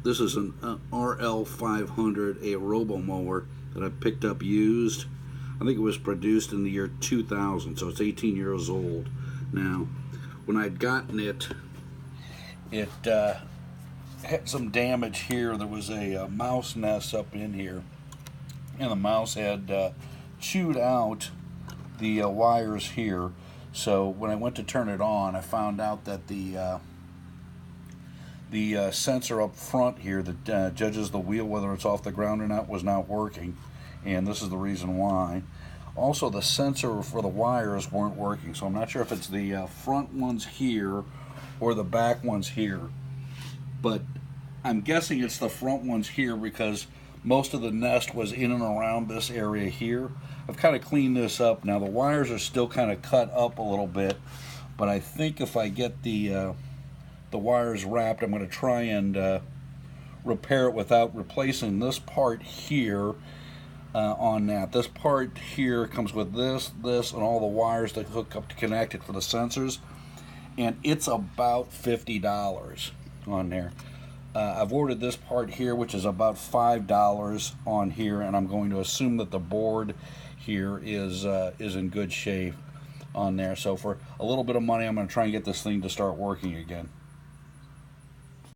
This is an RL500, a Robomower that I picked up used. I think it was produced in the year 2000, so it's 18 years old. Now, when I'd gotten it, it had some damage here. There was a mouse nest up in here, and the mouse had chewed out the wires here. So when I went to turn it on, I found out that the sensor up front here that judges the wheel whether it's off the ground or not was not working, and this is the reason why. Also, the sensor for the wires weren't working, so I'm not sure if it's the front ones here or the back ones here, but I'm guessing it's the front ones here because most of the nest was in and around this area here. I've kind of cleaned this up. Now the wires are still kind of cut up a little bit, but I think if I get the wires wrapped, I'm going to try and repair it without replacing this part here on that. This part here comes with this, and all the wires that hook up to connect it for the sensors, and it's about $50 on there. I've ordered this part here, which is about $5 on here, and I'm going to assume that the board here is in good shape on there. So for a little bit of money, I'm going to try and get this thing to start working again.